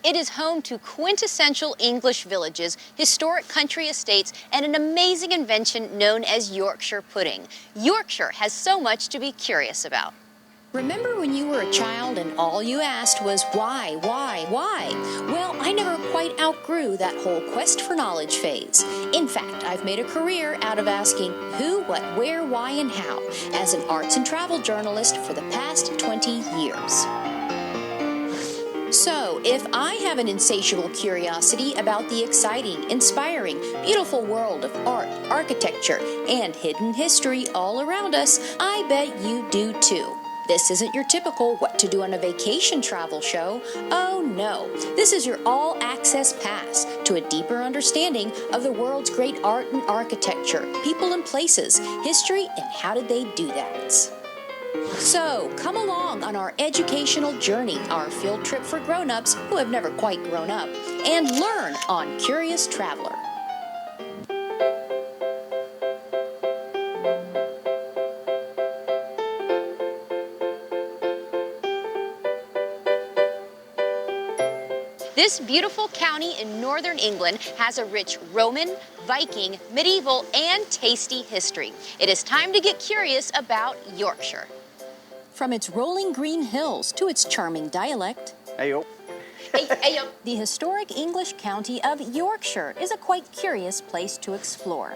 It is home to quintessential English villages, historic country estates, and an amazing invention known as Yorkshire pudding. Yorkshire has so much to be curious about. Remember when you were a child and all you asked was why? Well, I never quite outgrew that whole quest for knowledge phase. In fact, I've made a career out of asking who, what, where, why, and how as an arts and travel journalist for the past 20 years. So, if I have an insatiable curiosity about the exciting, inspiring, beautiful world of art, architecture, and hidden history all around us, I bet you do too. This isn't your typical what to do on a vacation travel show. Oh no, this is your all-access pass to a deeper understanding of the world's great art and architecture, people and places, history, and how did they do that. So, come along on our educational journey, our field trip for grown-ups who have never quite grown up, and learn on Curious Traveler. This beautiful county in northern England has a rich Roman, Viking, medieval, and tasty history. It is time to get curious about Yorkshire. From its rolling green hills to its charming dialect, Ayo. Ayo. The historic English county of Yorkshire is a quite curious place to explore.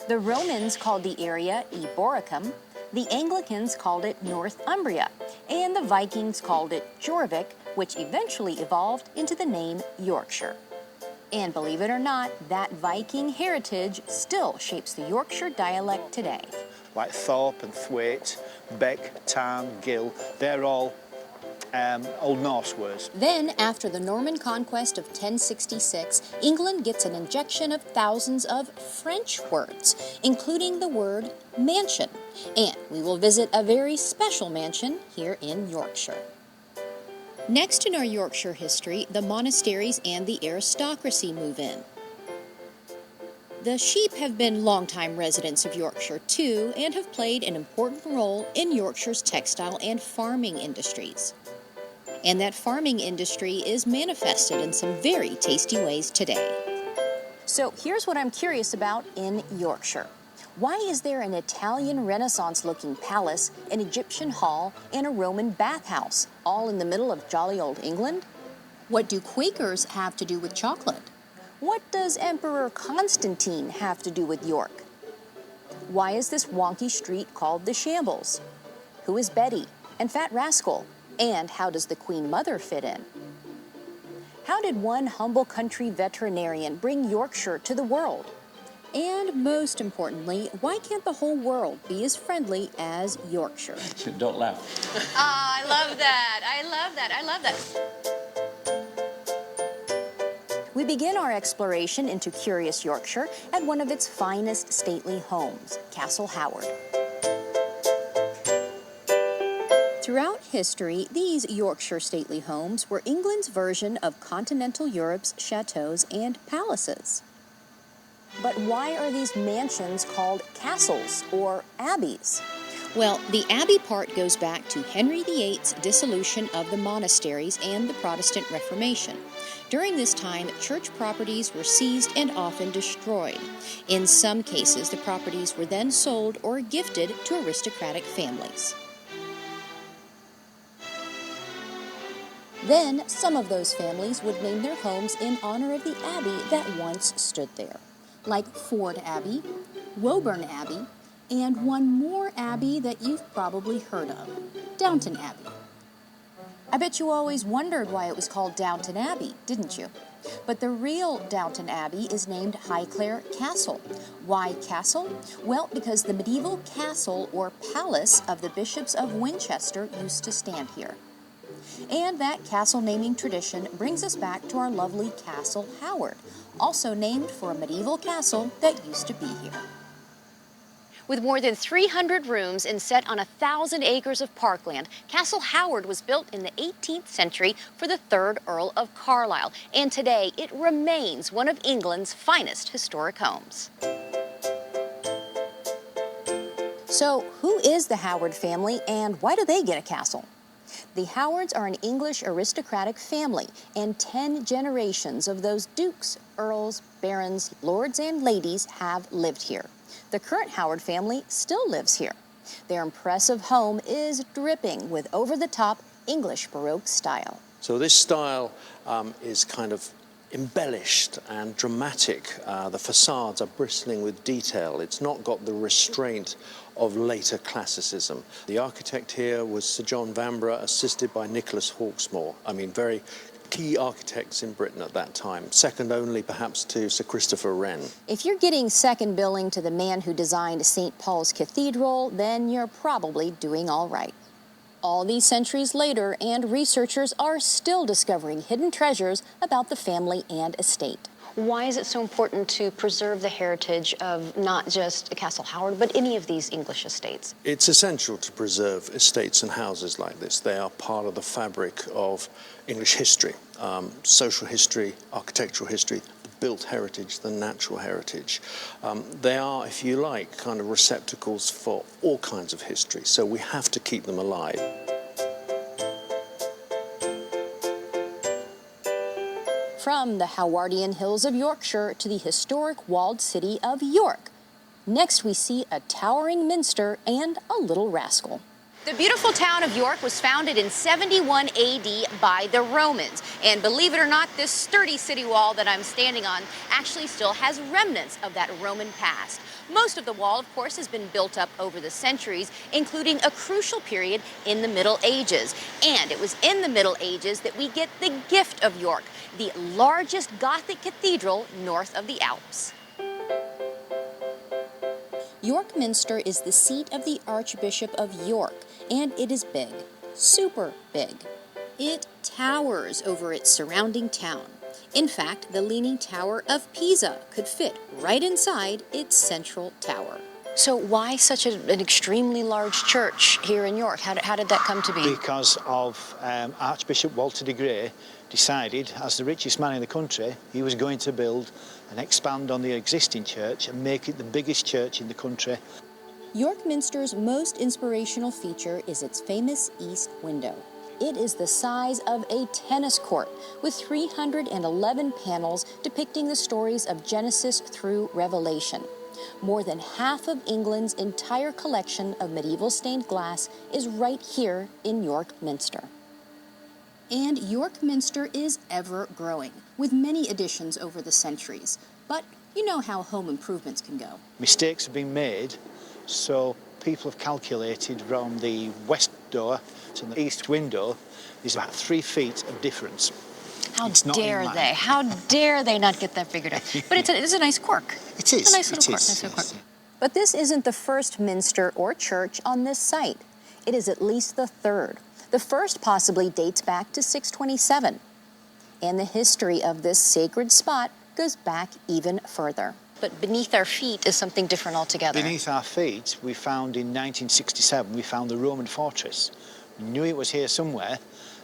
The Romans called the area Eboracum, the Anglicans called it Northumbria, and the Vikings called it Jorvik, which eventually evolved into the name Yorkshire. And believe it or not, that Viking heritage still shapes the Yorkshire dialect today. Like Thorpe and Thwaite, Beck, Tarn, Gill, they're all Old Norse words. Then, after the Norman conquest of 1066, England gets an injection of thousands of French words, including the word mansion. And we will visit a very special mansion here in Yorkshire. Next in our Yorkshire history, the monasteries and the aristocracy move in. The sheep have been longtime residents of Yorkshire too, and have played an important role in Yorkshire's textile and farming industries. And that farming industry is manifested in some very tasty ways today. So here's what I'm curious about in Yorkshire. Why is there an Italian Renaissance-looking palace, an Egyptian hall, and a Roman bathhouse, all in the middle of jolly old England? What do Quakers have to do with chocolate? What does Emperor Constantine have to do with York? Why is this wonky street called the Shambles? Who is Betty and Fat Rascal? And how does the Queen Mother fit in? How did one humble country veterinarian bring Yorkshire to the world? And most importantly, why can't the whole world be as friendly as Yorkshire? Don't laugh. I love that. I love that. I love that. We begin our exploration into curious Yorkshire at one of its finest stately homes, Castle Howard. Throughout history, these Yorkshire stately homes were England's version of continental Europe's chateaux and palaces. But why are these mansions called castles or abbeys? Well, the abbey part goes back to Henry VIII's dissolution of the monasteries and the Protestant Reformation. During this time, church properties were seized and often destroyed. In some cases, the properties were then sold or gifted to aristocratic families. Then, some of those families would name their homes in honor of the abbey that once stood there, like Ford Abbey, Woburn Abbey, and one more abbey that you've probably heard of, Downton Abbey. I bet you always wondered why it was called Downton Abbey, didn't you? But the real Downton Abbey is named Highclere Castle. Why castle? Well, because the medieval castle or palace of the bishops of Winchester used to stand here. And that castle naming tradition brings us back to our lovely Castle Howard, also named for a medieval castle that used to be here. With more than 300 rooms and set on 1,000 acres of parkland, Castle Howard was built in the 18th century for the 3rd Earl of Carlisle, and today it remains one of England's finest historic homes. So, who is the Howard family and why do they get a castle? The Howards are an English aristocratic family, and 10 generations of those dukes, earls, barons, lords, and ladies have lived here. The current Howard family still lives here. Their impressive home is dripping with over-the-top English Baroque style. So this style is kind of embellished and dramatic. The facades are bristling with detail. It's not got the restraint of later classicism. The architect here was Sir John Vanbrugh, assisted by Nicholas Hawksmoor. I mean, very key architects in Britain at that time, second only perhaps to Sir Christopher Wren. If you're getting second billing to the man who designed St. Paul's Cathedral, then you're probably doing all right. All these centuries later, and researchers are still discovering hidden treasures about the family and estate. Why is it so important to preserve the heritage of not just Castle Howard, but any of these English estates? It's essential to preserve estates and houses like this. They are part of the fabric of English history, social history, architectural history, the built heritage, the natural heritage. They are, if you like, kind of receptacles for all kinds of history, so we have to keep them alive. From the Howardian hills of Yorkshire to the historic walled city of York. Next we see a towering minster and a little rascal. The beautiful town of York was founded in 71 AD by the Romans. And believe it or not, this sturdy city wall that I'm standing on actually still has remnants of that Roman past. Most of the wall, of course, has been built up over the centuries, including a crucial period in the Middle Ages. And it was in the Middle Ages that we get the gift of York, the largest Gothic cathedral north of the Alps. York Minster is the seat of the Archbishop of York, and it is big, super big. It towers over its surrounding town. In fact, the Leaning Tower of Pisa could fit right inside its central tower. So why such an extremely large church here in York? How did that come to be? Because of Archbishop Walter de Grey decided, as the richest man in the country, he was going to build and expand on the existing church and make it the biggest church in the country. York Minster's most inspirational feature is its famous east window. It is the size of a tennis court, with 311 panels depicting the stories of Genesis through Revelation. More than half of England's entire collection of medieval stained glass is right here in York Minster. And York Minster is ever growing, with many additions over the centuries. But you know how home improvements can go. Mistakes have been made, so people have calculated from the west door to the east window is about 3 feet of difference. How dare they? How dare they not get that figured out? But it is a nice quirk. It is. It's a nice little quirk. Nice little quirk. But this isn't the first minster or church on this site. It is at least the third. The first possibly dates back to 627. And the history of this sacred spot goes back even further. But beneath our feet is something different altogether. Beneath our feet, we found in 1967, we found the Roman fortress. We knew it was here somewhere,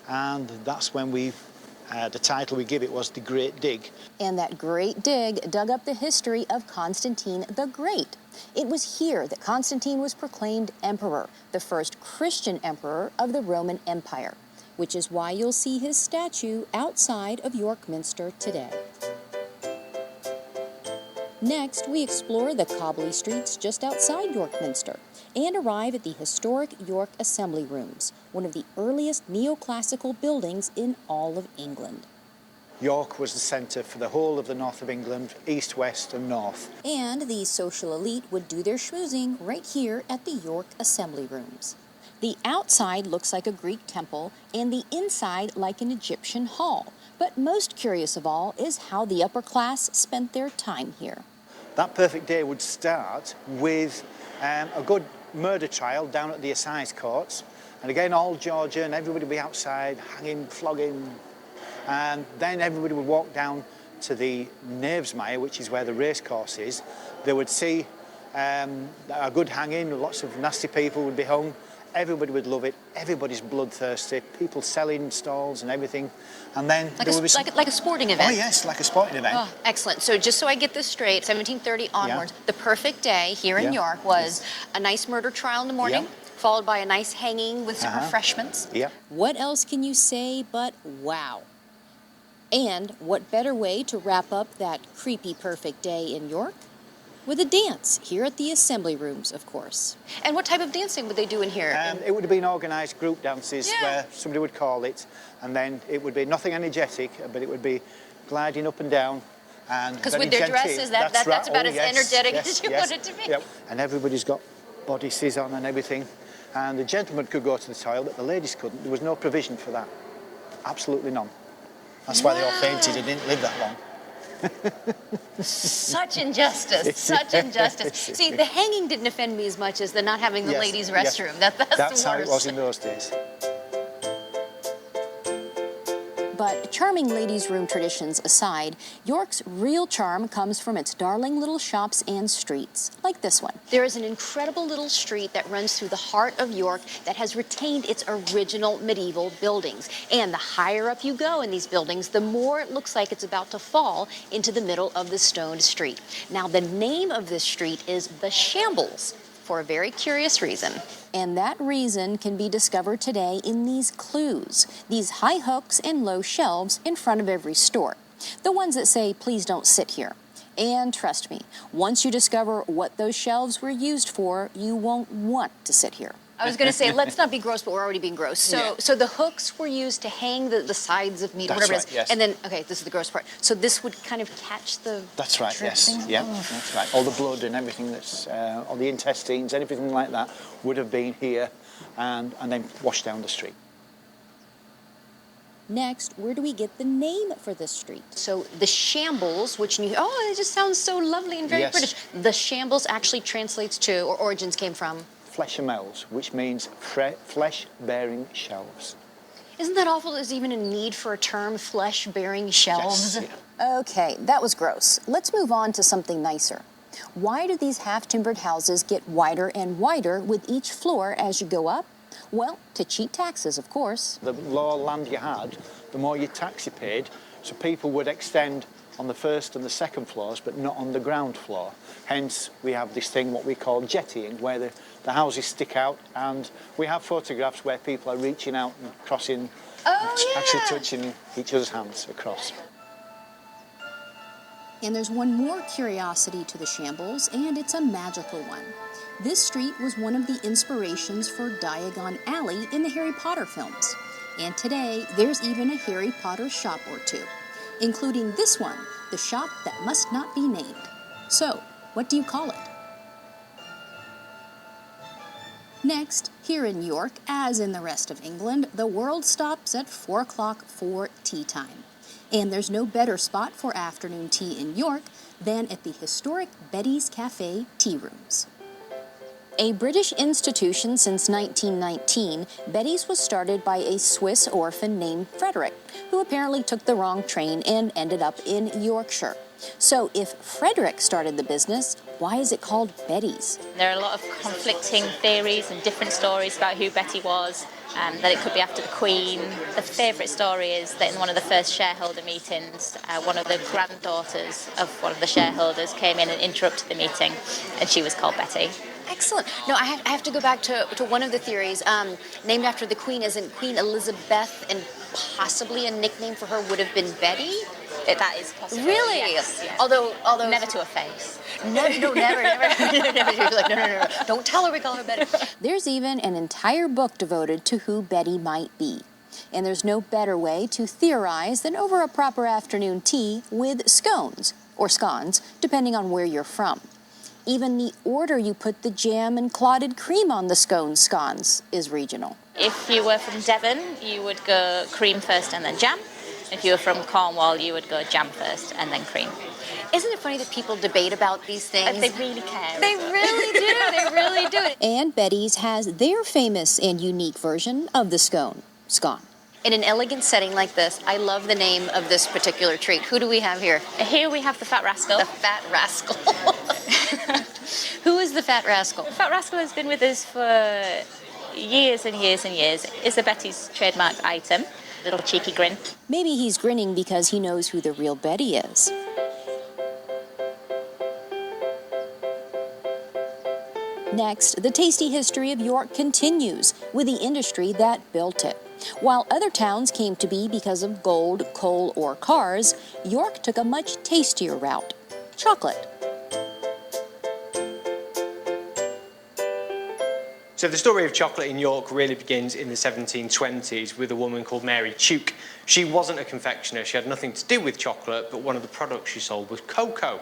and that's when the title we give it was the Great Dig. And that Great Dig dug up the history of Constantine the Great. It was here that Constantine was proclaimed emperor, the first Christian emperor of the Roman Empire, which is why you'll see his statue outside of York Minster today. Next, we explore the cobbly streets just outside York Minster and arrive at the historic York Assembly Rooms, one of the earliest neoclassical buildings in all of England. York was the centre for the whole of the north of England, east, west and north. And the social elite would do their schmoozing right here at the York Assembly Rooms. The outside looks like a Greek temple and the inside like an Egyptian hall. But most curious of all is how the upper class spent their time here. That perfect day would start with a good murder trial down at the assize courts. And again, all Georgia and everybody would be outside, hanging, flogging. And then everybody would walk down to the Knavesmire, which is where the racecourse is. They would see a good hanging, lots of nasty people would be hung. Everybody would love it. Everybody's bloodthirsty. People selling stalls and everything. And then like a sporting event. Oh yes, like a sporting event. Oh, excellent. So just so I get this straight, 1730 onwards, the perfect day here in York was a nice murder trial in the morning. followed by a nice hanging with some refreshments. Yeah. What else can you say but wow? And what better way to wrap up that creepy perfect day in York? With a dance here at the assembly rooms, of course. And what type of dancing would they do in here? It would have been organised group dances Yeah. where somebody would call it, and then it would be nothing energetic, but it would be gliding up and down. Because with their dresses, that's about as energetic as you want it to be. Yep. And everybody's got bodices on and everything. And the gentlemen could go to the toilet, the ladies couldn't. There was no provision for that. Absolutely none. That's why they all fainted and didn't live that long. Such injustice, such injustice. See, the hanging didn't offend me as much as the not having the ladies' restroom. Yes. That's the That's how it worst. was in those days. But charming ladies' room traditions aside, York's real charm comes from its darling little shops and streets, like this one. There is an incredible little street that runs through the heart of York that has retained its original medieval buildings. And the higher up you go in these buildings, the more it looks like it's about to fall into the middle of the stoned street. Now, the name of this street is the Shambles, for a very curious reason. And that reason can be discovered today in these clues, these high hooks and low shelves in front of every store. The ones that say, please don't sit here. And trust me, once you discover what those shelves were used for, you won't want to sit here. I was going to say, let's not be gross, but we're already being gross. So the hooks were used to hang the sides of meat, That's whatever right, it is. yes. And then, okay, this is the gross part. So this would kind of catch the That's right, yes. dripping? Yeah, Oh. that's right. All the blood and everything that's, all the intestines, anything like that would have been here and then washed down the street. Next, where do we get the name for this street? So the Shambles, which you, it just sounds so lovely and very Yes. British. The Shambles actually translates to, or origins came from. Flesh amells, which means flesh-bearing shelves. Isn't that awful? There's even a need for a term, flesh-bearing shelves. Yes, yeah. Okay, that was gross. Let's move on to something nicer. Why do these half-timbered houses get wider and wider with each floor as you go up? Well, to cheat taxes, of course. The more land you had, the more your tax you paid, so people would extend on the first and the second floors, but not on the ground floor. Hence, we have this thing, what we call jettying, where the houses stick out, and we have photographs where people are reaching out and crossing, actually touching each other's hands across. And there's one more curiosity to the Shambles, and it's a magical one. This street was one of the inspirations for Diagon Alley in the Harry Potter films. And today, there's even a Harry Potter shop or two, including this one, the shop that must not be named. So, what do you call it? Next, here in York, as in the rest of England, the world stops at 4 o'clock for tea time. And there's no better spot for afternoon tea in York than at the historic Betty's Cafe tea rooms. A British institution since 1919, Betty's was started by a Swiss orphan named Frederick, who apparently took the wrong train and ended up in Yorkshire. So if Frederick started the business, why is it called Betty's? There are a lot of conflicting theories and different stories about who Betty was, that it could be after the Queen. The favourite story is that in one of the first shareholder meetings, one of the granddaughters of one of the shareholders came in and interrupted the meeting, and she was called Betty. Excellent. No, I have to go back to one of the theories, named after the Queen, as in Queen Elizabeth, and possibly a nickname for her would have been Betty? That is possible. Really? Yes. Although Never to her face. never, never. Like, no. Don't tell her we call her Betty. There's even an entire book devoted to who Betty might be. And there's no better way to theorize than over a proper afternoon tea with scones, or scones, depending on where you're from. Even the order you put the jam and clotted cream on the scones is regional. If you were from Devon, you would go cream first and then jam. If you were from Cornwall, you would go jam first and then cream. Isn't it funny that people debate about these things? They really care. They really do. They really do. And Betty's has their famous and unique version of the scone. In an elegant setting like this, I love the name of this particular treat. Who do we have here? Here we have the Fat Rascal. The Fat Rascal. Who is the Fat Rascal? The Fat Rascal has been with us for years and years and years. It's a Betty's trademarked item. Little cheeky grin. Maybe he's grinning because he knows who the real Betty is. Next, the tasty history of York continues with the industry that built it. While other towns came to be because of gold, coal, or cars, York took a much tastier route: chocolate. So the story of chocolate in York really begins in the 1720s with a woman called Mary Tuke. She wasn't a confectioner, she had nothing to do with chocolate, but one of the products she sold was cocoa.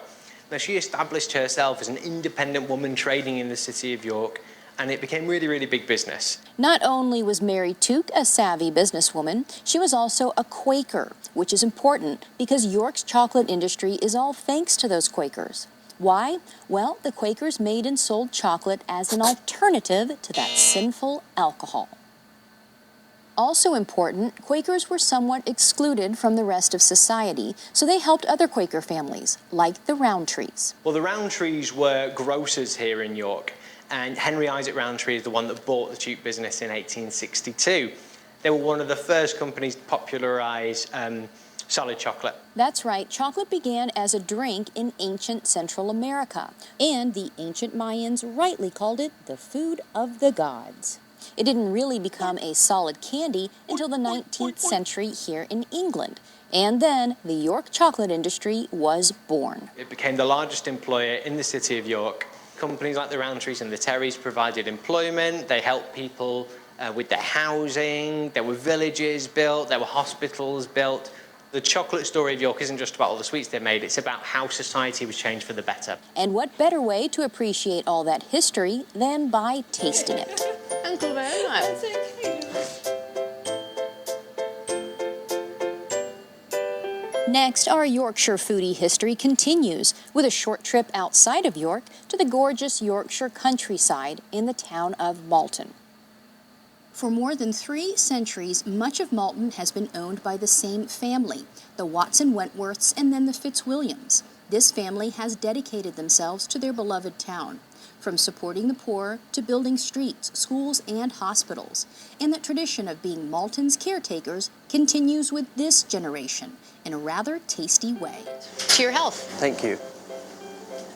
Now she established herself as an independent woman trading in the city of York, and it became really, really big business. Not only was Mary Tuke a savvy businesswoman, she was also a Quaker, which is important because York's chocolate industry is all thanks to those Quakers. Why? Well, the Quakers made and sold chocolate as an alternative to that sinful alcohol. Also important, Quakers were somewhat excluded from the rest of society, so they helped other Quaker families, like the Rowntrees. Well, the Rowntrees were grocers here in York, and Henry Isaac Rowntree is the one that bought the Tuke business in 1862. They were one of the first companies to popularise solid chocolate. That's right, chocolate began as a drink in ancient Central America, and the ancient Mayans rightly called it the food of the gods. It didn't really become a solid candy until the 19th century here in England, and then the York chocolate industry was born. It became the largest employer in the city of York. Companies like the Rowntrees and the Terrys provided employment, they helped people with their housing, there were villages built, there were hospitals built. The chocolate story of York isn't just about all the sweets they made, it's about how society was changed for the better. And what better way to appreciate all that history than by tasting it? Thank you very much. Next, our Yorkshire foodie history continues with a short trip outside of York to the gorgeous Yorkshire countryside in the town of Malton. For more than 3 centuries, much of Malton has been owned by the same family, the Watson Wentworths and then the Fitzwilliams. This family has dedicated themselves to their beloved town, from supporting the poor to building streets, schools, and hospitals. And that tradition of being Malton's caretakers continues with this generation in a rather tasty way. To your health. Thank you.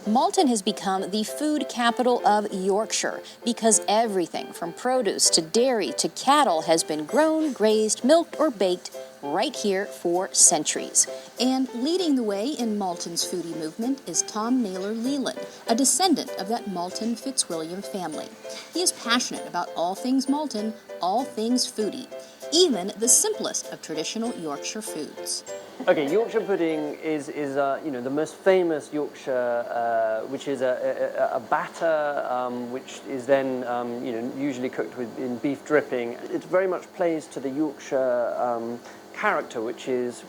Malton has become the food capital of Yorkshire because everything from produce to dairy to cattle has been grown, grazed, milked, or baked right here for centuries. And leading the way in Malton's foodie movement is Tom Naylor Leland, a descendant of that Malton Fitzwilliam family. He is passionate about all things Malton, all things foodie, even the simplest of traditional Yorkshire foods. Okay, Yorkshire pudding is the most famous Yorkshire, which is a batter which is then usually cooked in beef dripping. It very much plays to the Yorkshire character, which is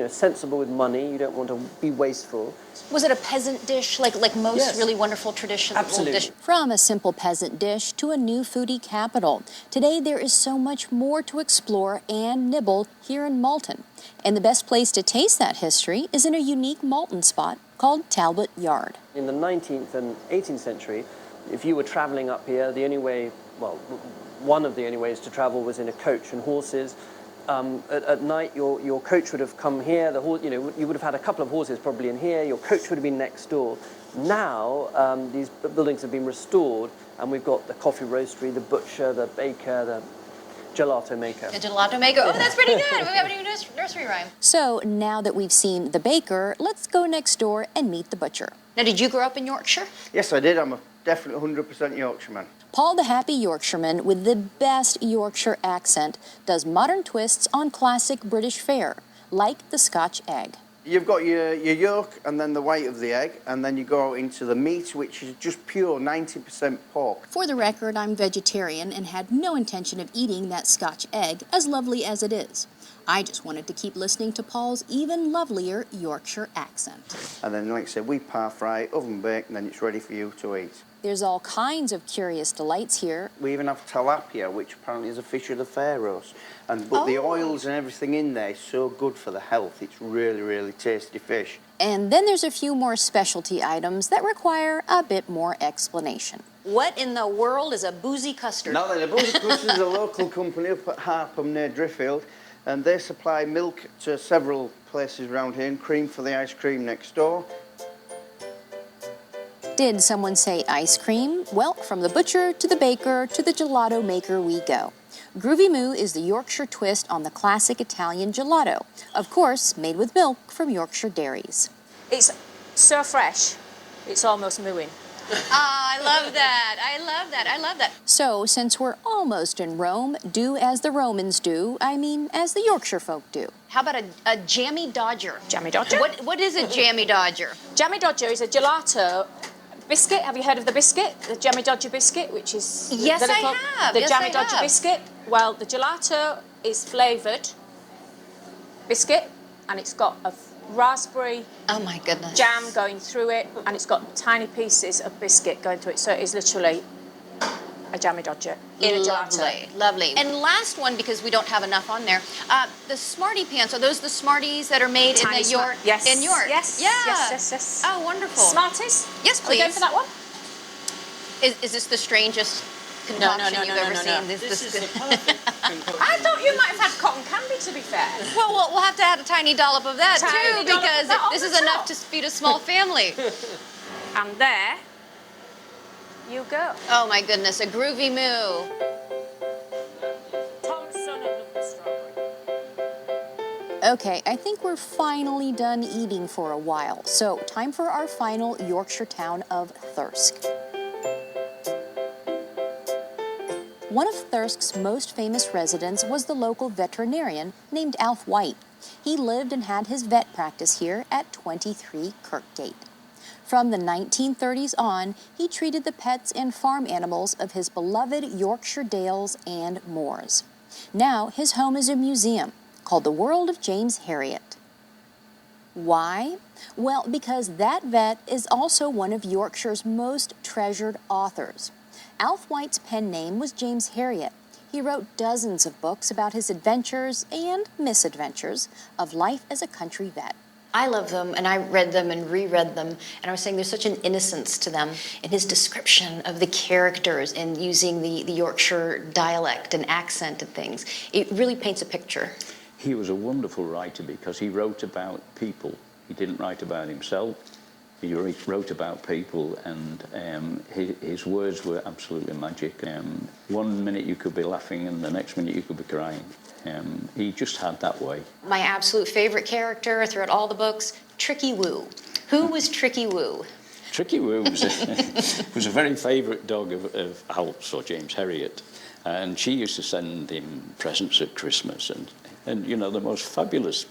sensible with money. You don't want to be wasteful. Was it a peasant dish, like most Yes. really wonderful traditional Absolutely. dish? From a simple peasant dish to a new foodie capital, today there is so much more to explore and nibble here in Malton. And the best place to taste that history is in a unique Malton spot called Talbot Yard. In the 19th and 18th century, if you were travelling up here, the only way, well, one of the only ways to travel was in a coach and horses. At night, your coach would have come here. You would have had a couple of horses probably in here. Your coach would have been next door. Now, these buildings have been restored, and we've got the coffee roastery, the butcher, the baker, the gelato maker. The gelato maker. Oh, that's pretty good. We have a new nursery rhyme. So now that we've seen the baker, let's go next door and meet the butcher. Now, did you grow up in Yorkshire? Yes, I did. I'm a definite 100% Yorkshireman. Paul the Happy Yorkshireman, with the best Yorkshire accent, does modern twists on classic British fare, like the Scotch egg. You've got your yolk and then the white of the egg, and then you go into the meat, which is just pure 90% pork. For the record, I'm vegetarian and had no intention of eating that Scotch egg, as lovely as it is. I just wanted to keep listening to Paul's even lovelier Yorkshire accent. And then, like I said, we par fry it, oven baked, and then it's ready for you to eat. There's all kinds of curious delights here. We even have tilapia, which apparently is a fish of the Faroes. But the oils and everything in there is so good for the health. It's really, really tasty fish. And then there's a few more specialty items that require a bit more explanation. What in the world is a boozy custard? Now then, the Boozy Custard is a local company up at Harpham near Driffield, and they supply milk to several places around here and cream for the ice cream next door. Did someone say ice cream? Well, from the butcher to the baker to the gelato maker we go. Groovy Moo is the Yorkshire twist on the classic Italian gelato, of course made with milk from Yorkshire dairies. It's so fresh, it's almost mooing. I love that. I love that. I love that. So, since we're almost in Rome, do as the Romans do. I mean, as the Yorkshire folk do. How about a jammy dodger? Jammy Dodger? What is a jammy dodger? Jammy Dodger is a gelato biscuit. Have you heard of the biscuit? The Jammy Dodger biscuit, which is... Yes, I have. The Yes, Jammy I Dodger have. biscuit. Well, the gelato is flavoured biscuit, and it's got a raspberry Oh my goodness. jam going through it, and it's got tiny pieces of biscuit going through it. So it is literally a Jammy Dodger in a gelato. Lovely, lovely. And last one, because we don't have enough on there, the Smartie Pants. Are those the Smarties that are made Tiny in the York? Yes. In York? Yes. Yeah. Yes. Oh, wonderful. Smarties? Yes, Are we going please. for that one? Is this the strangest concoction you've ever seen? This is the perfect concoction. I thought you might have had cotton candy, to be fair. Well, we'll have to add a tiny dollop of that Tiny too, dollop of because that on this the is enough top. to feed a small family. And there you go. Oh my goodness, a groovy moo. Tom's son of the strawberry. Okay, I think we're finally done eating for a while. So, time for our final Yorkshire town of Thirsk. One of Thirsk's most famous residents was the local veterinarian named Alf White. He lived and had his vet practice here at 23 Kirkgate. From the 1930s on, he treated the pets and farm animals of his beloved Yorkshire dales and moors. Now, his home is a museum called The World of James Herriot. Why? Well, because that vet is also one of Yorkshire's most treasured authors. Alf White's pen name was James Herriot. He wrote dozens of books about his adventures and misadventures of life as a country vet. I love them, and I read them and reread them, and I was saying there's such an innocence to them in his description of the characters and using the Yorkshire dialect and accent and things. It really paints a picture. He was a wonderful writer because he wrote about people. He didn't write about himself. He wrote about people, and his words were absolutely magic. One minute you could be laughing and the next minute you could be crying. He just had that way. My absolute favorite character throughout all the books, Tricky Woo. Who was Tricky Woo? Tricky Woo was a very favourite dog of Alf's, or James Herriot, and she used to send him presents at Christmas, and you know, the most fabulous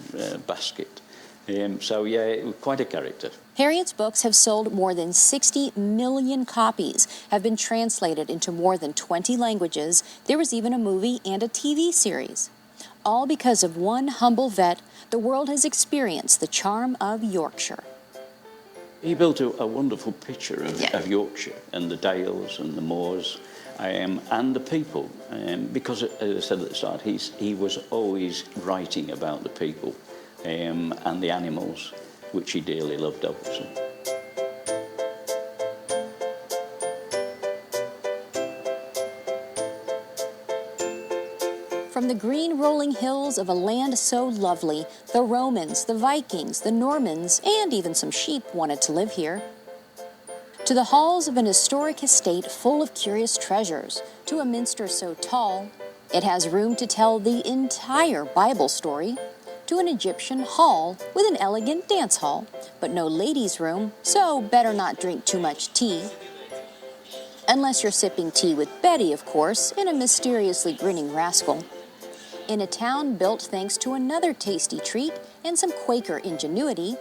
basket. So yeah, quite a character. Herriot's books have sold more than 60 million copies, have been translated into more than 20 languages. There was even a movie and a TV series. All because of one humble vet, the world has experienced the charm of Yorkshire. He built a wonderful picture of Yorkshire and the dales and the moors and the people. Because, as I said at the start, he was always writing about the people and the animals, which he dearly loved also. From the green rolling hills of a land so lovely, the Romans, the Vikings, the Normans, and even some sheep wanted to live here. To the halls of an historic estate full of curious treasures, to a minster so tall, it has room to tell the entire Bible story, to an Egyptian hall with an elegant dance hall, but no ladies' room, so better not drink too much tea. Unless you're sipping tea with Betty, of course, and a mysteriously grinning rascal. In a town built thanks to another tasty treat and some Quaker ingenuity,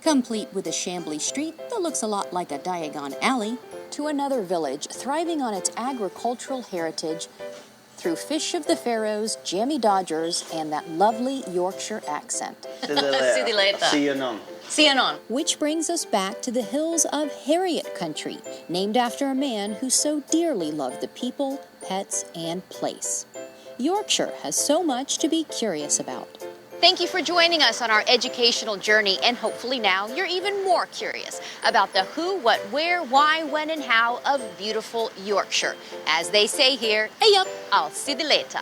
complete with a shambly street that looks a lot like a Diagon alley, to another village thriving on its agricultural heritage through fish of the Faroes, jammy dodgers, and that lovely Yorkshire accent. See you later. See you none. See you on. Which brings us back to the hills of Herriot country, named after a man who so dearly loved the people, pets, and place. Yorkshire has so much to be curious about. Thank you for joining us on our educational journey, and hopefully now you're even more curious about the who, what, where, why, when, and how of beautiful Yorkshire. As they say here, hey up, I'll see you later.